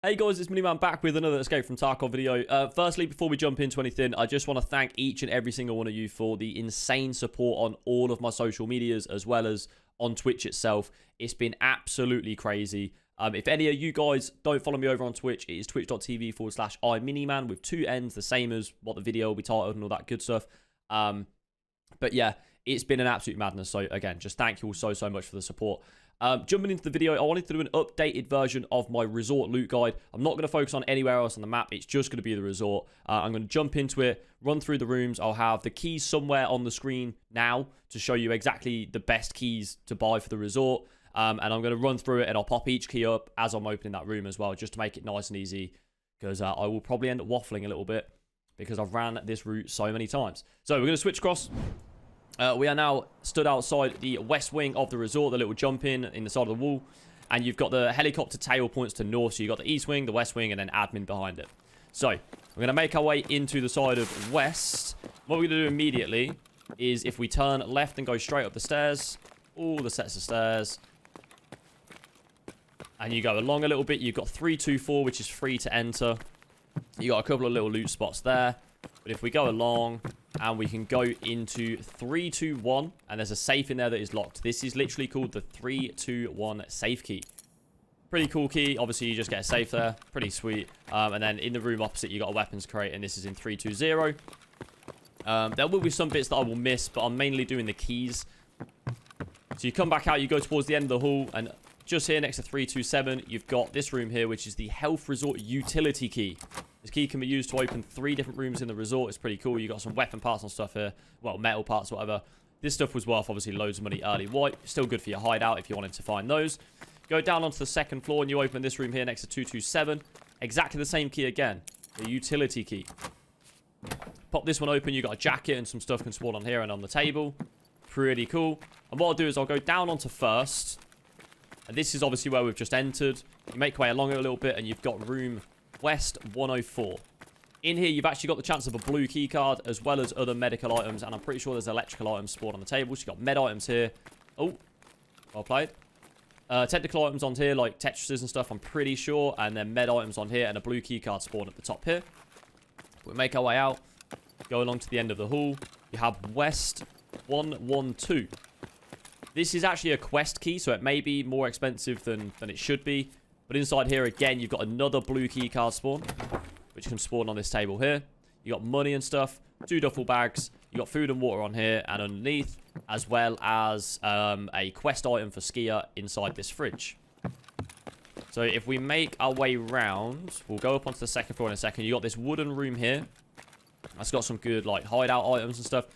Hey guys, it's IMinimann back with another Escape from Tarkov video. Firstly, before we jump into anything, I just want to thank each and every single one of you for the insane support on all of my social medias as well as on Twitch itself. It's been absolutely crazy. If any of you guys don't follow me over on Twitch, it is twitch.tv/IMinimann with 2 N's, the same as what the video will be titled and all that good stuff. But yeah, it's been an absolute madness. So again, just thank you all so much for the support. Jumping into the video, I wanted to do an updated version of my resort loot guide. I'm not going to focus on anywhere else on the map. It's just going to be the resort. I'm going to jump into it, run through the rooms. I'll have the keys somewhere on the screen now to show you exactly the best keys to buy for the resort. And I'm going to run through it and I'll pop each key up as I'm opening that room as well, just to make it nice and easy. Because I will probably end up waffling a little bit because I've ran this route so many times. So we're going to switch across. We are now stood outside the west wing of the resort, the little jump in the side of the wall. And you've got the helicopter tail points to north. So you've got the east wing, the west wing, and then admin behind it. So we're going to make our way into the side of west. What we're going to do immediately is if we turn left and go straight up the stairs, all the sets of stairs, and you go along a little bit, you've got 324, which is free to enter. You got a couple of little loot spots there. But if we go along and we can go into 321, and there's a safe in there that is locked. This is literally called the 321 safe key. Pretty cool key. Obviously, you just get a safe there. Pretty sweet. And then in the room opposite, you got a weapons crate, and this is in 320. There will be some bits that I will miss, but I'm mainly doing the keys. So you come back out, you go towards the end of the hall, and just here next to 327, you've got this room here, which is the Health Resort Utility Key. This key can be used to open 3 different rooms in the resort. It's pretty cool. You got some weapon parts and stuff here. Well, metal parts, whatever. This stuff was worth, obviously, loads of money early. White, still good for your hideout if you wanted to find those. Go down onto the second floor and you open this room here next to 227. Exactly the same key again. The utility key. Pop this one open. You got a jacket and some stuff can spawn on here and on the table. Pretty cool. And what I'll do is I'll go down onto first. And this is obviously where we've just entered. You make your way along it a little bit and you've got room West 104. In here, you've actually got the chance of a blue key card as well as other medical items. And I'm pretty sure there's electrical items spawned on the table. So you've got med items here. Oh, well played. Technical items on here like Tetrises and stuff, I'm pretty sure. And then med items on here and a blue key card spawned at the top here. We make our way out. Go along to the end of the hall. You have West 112. This is actually a quest key, so it may be more expensive than it should be. But inside here, again, you've got another blue key card spawn, which can spawn on this table here. You got money and stuff, 2 duffel bags. You got food and water on here and underneath, as well as a quest item for skier inside this fridge. So if we make our way round, we'll go up onto the second floor in a second. You got this wooden room here. That's got some good like hideout items and stuff.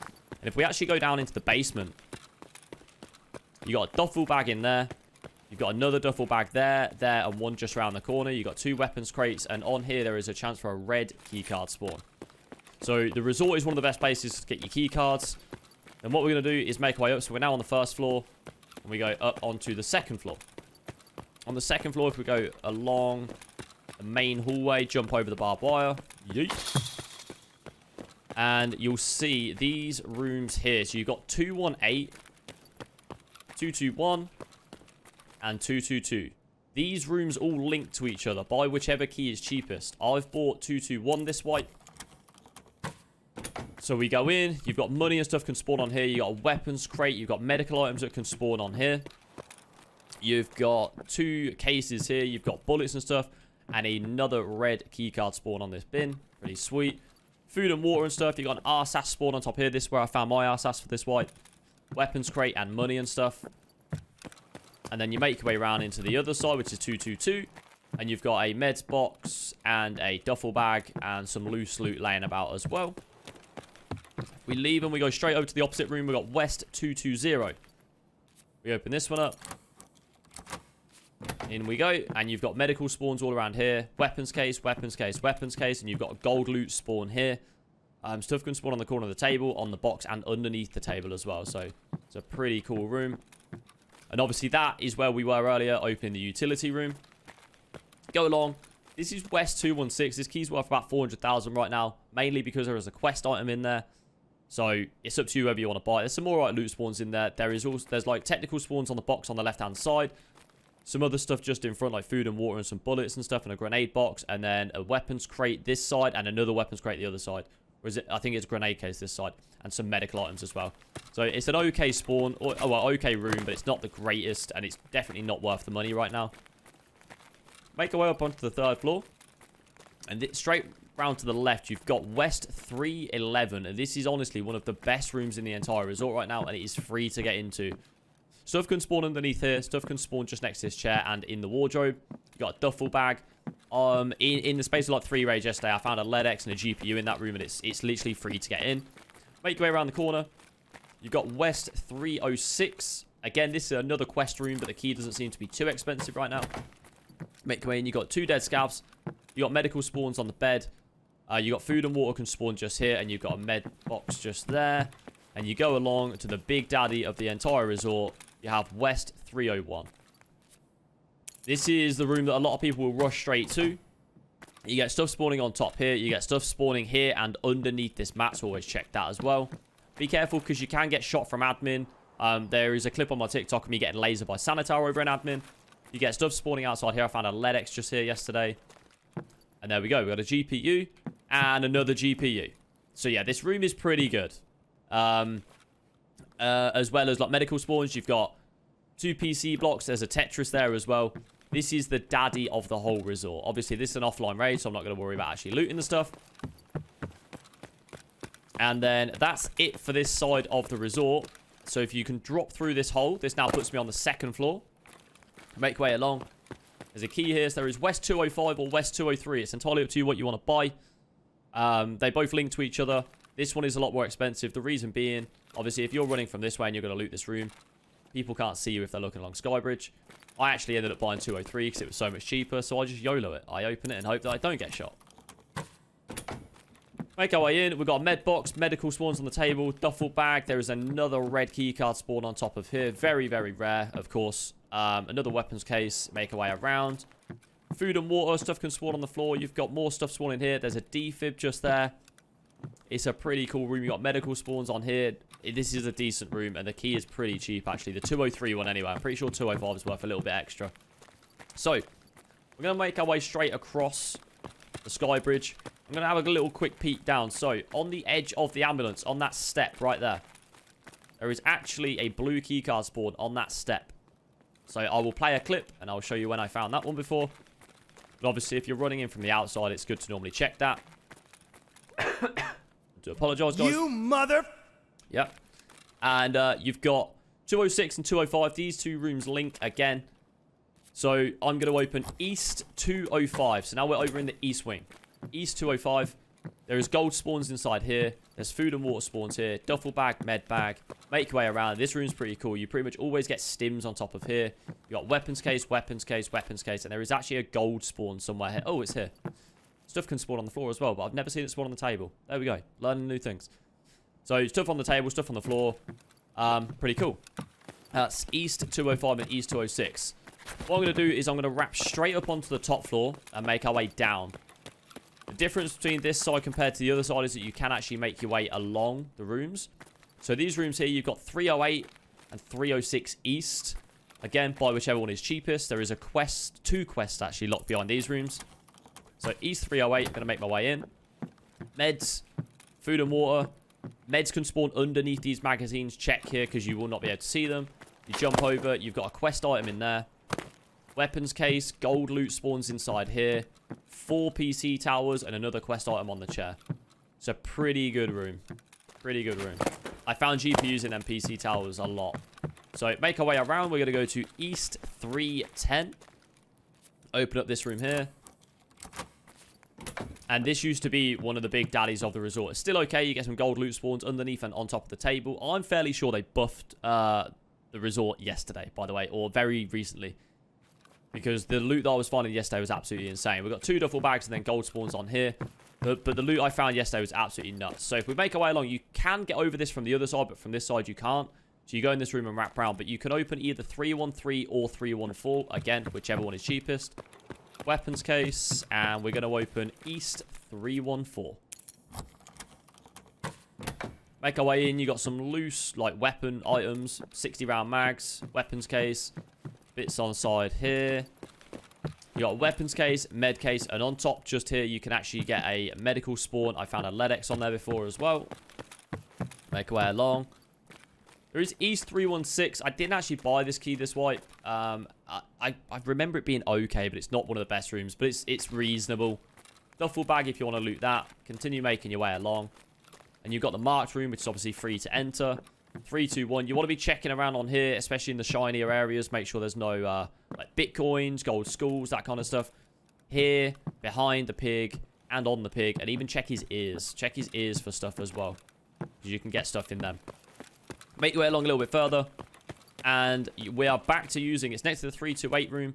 And if we actually go down into the basement, you got a duffel bag in there. You've got another duffel bag there, and one just around the corner. You've got 2 weapons crates, and on here there is a chance for a red keycard spawn. So the resort is one of the best places to get your keycards. And what we're going to do is make our way up. So we're now on the first floor, and we go up onto the second floor. On the second floor, if we go along the main hallway, jump over the barbed wire. Yeet. And you'll see these rooms here. So you've got 218, 221, and 222. These rooms all link to each other by whichever key is cheapest. I've bought 221 this way. So we go in. You've got money and stuff can spawn on here. You've got a weapons crate. You've got medical items that can spawn on here. You've got 2 cases here. You've got bullets and stuff. And another red keycard spawn on this bin. Pretty sweet. Food and water and stuff. You've got an RSAS spawn on top here. This is where I found my RSAS for this white. Weapons crate and money and stuff. And then you make your way around into the other side, which is 222. And you've got a meds box and a duffel bag and some loose loot laying about as well. We leave and we go straight over to the opposite room. We've got West 220. We open this one up. In we go. And you've got medical spawns all around here. Weapons case, weapons case, weapons case. And you've got a gold loot spawn here. Stuff can spawn on the corner of the table, on the box, and underneath the table as well. So it's a pretty cool room. And obviously that is where we were earlier, opening the utility room. Go along. This is West 216. This key's worth about 400,000 right now, mainly because there is a quest item in there. So it's up to you whether you want to buy it. There's some more loot spawns in there. There's like technical spawns on the box on the left-hand side. Some other stuff just in front, like food and water and some bullets and stuff, and a grenade box, and then a weapons crate this side, and another weapons crate the other side. Or is it? I think it's a grenade case this side, and some medical items as well. So it's an okay spawn, or well, okay room, but it's not the greatest, and it's definitely not worth the money right now. Make our way up onto the 3rd floor, and straight round to the left, you've got West 311, and this is honestly one of the best rooms in the entire resort right now, and it is free to get into. Stuff can spawn underneath here. Stuff can spawn just next to this chair and in the wardrobe. You got a duffel bag. In the space of like 3 raids yesterday, I found a LED-X and a GPU in that room, and it's literally free to get in. Make your way around the corner. You've got West 306. Again, this is another quest room, but the key doesn't seem to be too expensive right now. Make your way in. You've got 2 dead scavs. You got medical spawns on the bed. You got food and water can spawn just here, and you've got a med box just there. And you go along to the big daddy of the entire resort. You have West 301. This is the room that a lot of people will rush straight to. You get stuff spawning on top here. You get stuff spawning here and underneath this mat, so always check that as well. Be careful because you can get shot from admin. There is a clip on my TikTok of me getting lasered by Sanitar over in admin. You get stuff spawning outside here. I found a LED-X just here yesterday. And there we go. We got a GPU and another GPU. So yeah, this room is pretty good. As well as like medical spawns, you've got 2 PC blocks. There's a Tetris there as well. This is the daddy of the whole resort. Obviously, this is an offline raid, so I'm not going to worry about actually looting the stuff. And then that's it for this side of the resort. So if you can drop through this hole, this now puts me on the 2nd floor. Make way along. There's a key here. So there is West 205 or West 203. It's entirely up to you what you want to buy. They both link to each other. This one is a lot more expensive. The reason being, obviously, if you're running from this way and you're going to loot this room, people can't see you if they're looking along Skybridge. I actually ended up buying 203 because it was so much cheaper, so I just YOLO it. I open it and hope that I don't get shot. Make our way in. We've got a med box, medical spawns on the table, duffel bag. There is another red keycard spawn on top of here. Very, very rare, of course. Another weapons case. Make our way around. Food and water. Stuff can spawn on the floor. You've got more stuff spawning here. There's a defib just there. It's a pretty cool room. You've got medical spawns on here. This is a decent room, and the key is pretty cheap, actually. The 203 one, anyway. I'm pretty sure 205 is worth a little bit extra. So, we're going to make our way straight across the sky bridge. I'm going to have a little quick peek down. So, on the edge of the ambulance, on that step right there, there is actually a blue keycard spawn on that step. So, I will play a clip, and I'll show you when I found that one before. But obviously, if you're running in from the outside, it's good to normally check that. Do apologise, guys. You mother... Yep. And you've got 206 and 205. These 2 rooms link again. So I'm going to open East 205. So now we're over in the East wing. East 205. There is gold spawns inside here. There's food and water spawns here. Duffel bag, med bag. Make your way around. This room's pretty cool. You pretty much always get stims on top of here. You got weapons case, weapons case, weapons case. And there is actually a gold spawn somewhere here. Oh, it's here. Stuff can spawn on the floor as well, but I've never seen it spawn on the table. There we go. Learning new things. So, stuff on the table, stuff on the floor. Pretty cool. That's East 205 and East 206. What I'm going to do is I'm going to wrap straight up onto the top floor and make our way down. The difference between this side compared to the other side is that you can actually make your way along the rooms. So, these rooms here, you've got 308 and 306 East. Again, buy whichever one is cheapest. There is a quest, 2 quests actually locked behind these rooms. So, East 308, I'm going to make my way in. Meds, food and water. Meds can spawn underneath these magazines. Check here because you will not be able to see them. You jump over. You've got a quest item in there. Weapons case. Gold loot spawns inside here. 4 PC towers and another quest item on the chair. It's a pretty good room. Pretty good room. I found GPUs in them PC towers a lot. So make our way around. We're going to go to East 310. Open up this room here. And this used to be one of the big daddies of the resort. It's still okay. You get some gold loot spawns underneath and on top of the table. I'm fairly sure they buffed the resort yesterday, by the way, or very recently. Because the loot that I was finding yesterday was absolutely insane. We've got 2 duffel bags and then gold spawns on here. But the loot I found yesterday was absolutely nuts. So if we make our way along, you can get over this from the other side, but from this side you can't. So you go in this room and wrap around. But you can open either 313 or 314. Again, whichever one is cheapest. Weapons case, and we're going to open East 314. Make our way in. You got some loose, like, weapon items, 60 round mags, weapons case, bits on side here. You got a weapons case, med case, and on top just here you can actually get a medical spawn. I found a LEDX on there before as well. Make our way along. There is East 316. I didn't actually buy this key this wipe. I remember it being okay, but it's not one of the best rooms. But it's reasonable. Duffel bag if you want to loot that. Continue making your way along. And you've got the marked room, which is obviously free to enter. 3, 2, 1. You want to be checking around on here, especially in the shinier areas. Make sure there's no like bitcoins, gold skulls, that kind of stuff. Here, behind the pig, and on the pig. And even check his ears. Check his ears for stuff as well. Because you can get stuff in them. Make your way along a little bit further. And we are back to using... It's next to the 328 room.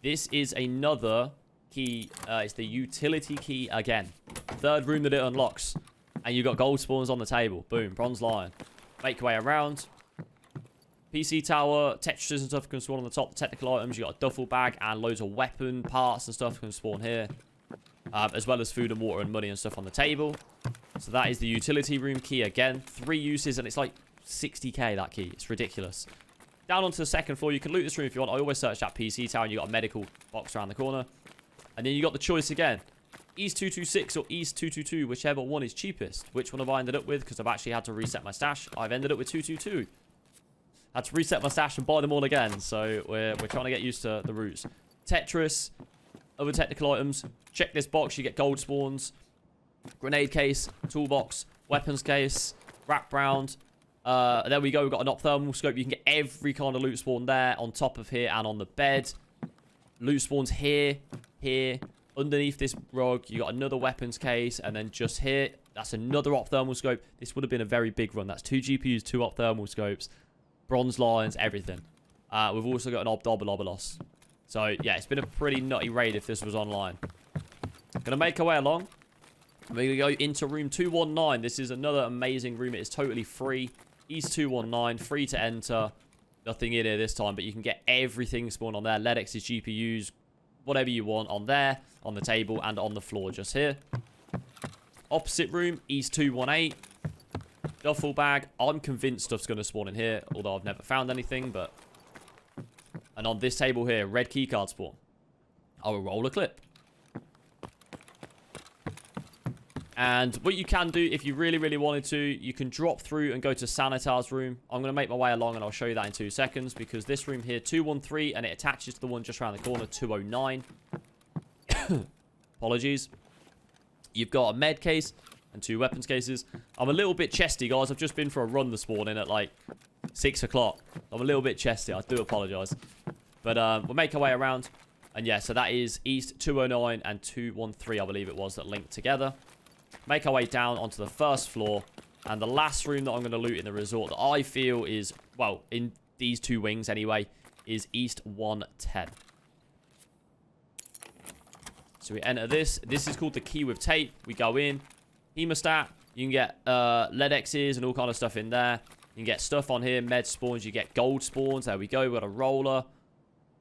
This is another key. It's the utility key again. Third room that it unlocks. And you've got gold spawns on the table. Boom. Bronze lion. Make your way around. PC tower. Textures and stuff can spawn on the top. Technical items. You've got a duffel bag and loads of weapon parts and stuff can spawn here. As well as food and water and money and stuff on the table. So that is the utility room key again. 3 uses and it's like 60k that key. It's ridiculous. Down onto the second floor. You can loot this room if you want. I always search that PC tower and you got a medical box around the corner. And then you got the choice again. East 226 or East 222, whichever one is cheapest. Which one have I ended up with? Because I've actually had to reset my stash. I've ended up with 222. Had to reset my stash and buy them all again. So we're trying to get used to the routes. Tetris. Other technical items. Check this box. You get gold spawns. Grenade case. Toolbox. Weapons case. Wrap round. There we go. We've got an opthermal scope. You can get every kind of loot spawn there. On top of here and on the bed. Loot spawns here. Here. Underneath this rug, you got another weapons case, and then just here, that's another opthermal scope. This would have been a very big run. That's 2 GPUs, 2 opthermal scopes, bronze lions, everything. We've also got an obdobelobelos. So, yeah, it's been a pretty nutty raid if this was online. Gonna make our way along. We're gonna go into room 219. This is another amazing room. It is totally free. East 219, free to enter. Nothing in here this time, but you can get everything spawned on there. LEDXs, GPUs, whatever you want on there, on the table, and on the floor just here. Opposite room, East 218. Duffel bag. I'm convinced stuff's going to spawn in here, although I've never found anything, but... And on this table here, red keycard spawn. I will roll a clip. And what you can do, if you really, really wanted to, you can drop through and go to Sanitar's room. I'm going to make my way along and I'll show you that in 2 seconds. Because this room here, 213, and it attaches to the one just around the corner, 209. Apologies. You've got a med case and 2 weapons cases. I'm a little bit chesty, guys. I've just been for a run this morning at like 6 o'clock. I'm a little bit chesty. I do apologize. But we'll make our way around. And yeah, so that is East 209 and 213, I believe it was, that linked together. Make our way down onto the first floor. And the last room that I'm going to loot in the resort that I feel is, well, in these 2 wings anyway, is East 110. So we enter this. This is called the key with tape. We go in. Hemostat. You can get LEDXs and all kind of stuff in there. You can get stuff on here. Med spawns. You get gold spawns. There we go. We've got a roller.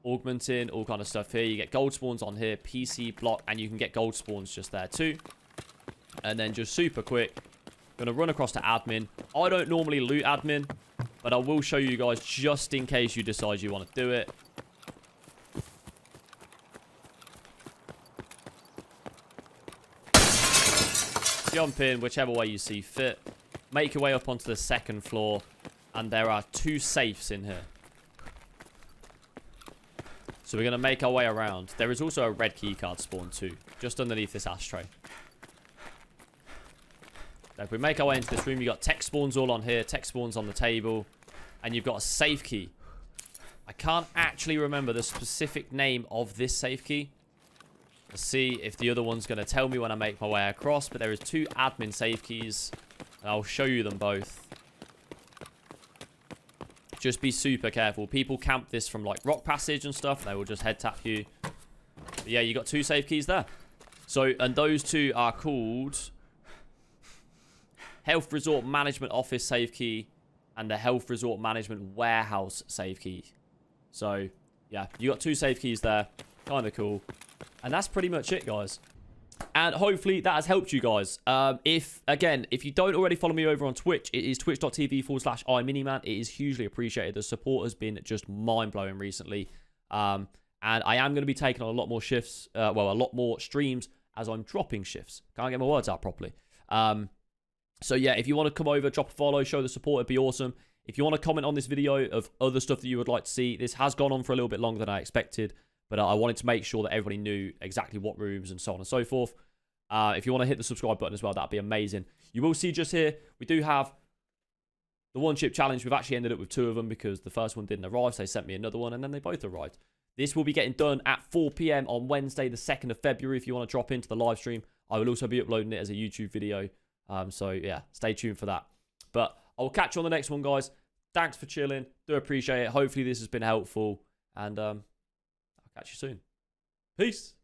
Augmenting. All kind of stuff here. You get gold spawns on here. PC block. And you can get gold spawns just there too. And then just super quick, going to run across to admin. I don't normally loot admin, but I will show you guys just in case you decide you want to do it. Jump in whichever way you see fit. Make your way up onto the second floor. And there are 2 safes in here. So we're going to make our way around. There is also a red keycard spawn too, just underneath this ashtray. If we make our way into this room, you've got tech spawns all on here, tech spawns on the table, and you've got a safe key. I can't actually remember the specific name of this safe key. Let's see if the other one's going to tell me when I make my way across, but there is 2 admin safe keys, and I'll show you them both. Just be super careful. People camp this from like rock passage and stuff, they will just head tap you. But yeah, you got 2 safe keys there. So, and those 2 are called... Health Resort Management Office safe key and the Health Resort Management Warehouse safe key. So, yeah, you got 2 safe keys there. Kind of cool. And that's pretty much it, guys. And hopefully that has helped you guys. If you don't already follow me over on Twitch, it is twitch.tv/IMinimann. It is hugely appreciated. The support has been just mind-blowing recently. And I am going to be taking on a lot more shifts, a lot more streams as I'm dropping shifts. Can't get my words out properly. So yeah, if you want to come over, drop a follow, show the support, it'd be awesome. If you want to comment on this video of other stuff that you would like to see, this has gone on for a little bit longer than I expected, but I wanted to make sure that everybody knew exactly what rooms and so on and so forth. If you want to hit the subscribe button as well, that'd be amazing. You will see just here, we do have the one chip challenge. We've actually ended up with 2 of them because the first one didn't arrive, so they sent me another one, and then they both arrived. This will be getting done at 4 PM on Wednesday, the 2nd of February. If you want to drop into the live stream, I will also be uploading it as a YouTube video. So yeah, stay tuned for that. But I'll catch you on the next one, guys. Thanks for chilling. Do appreciate it. Hopefully this has been helpful. And I'll catch you soon. Peace.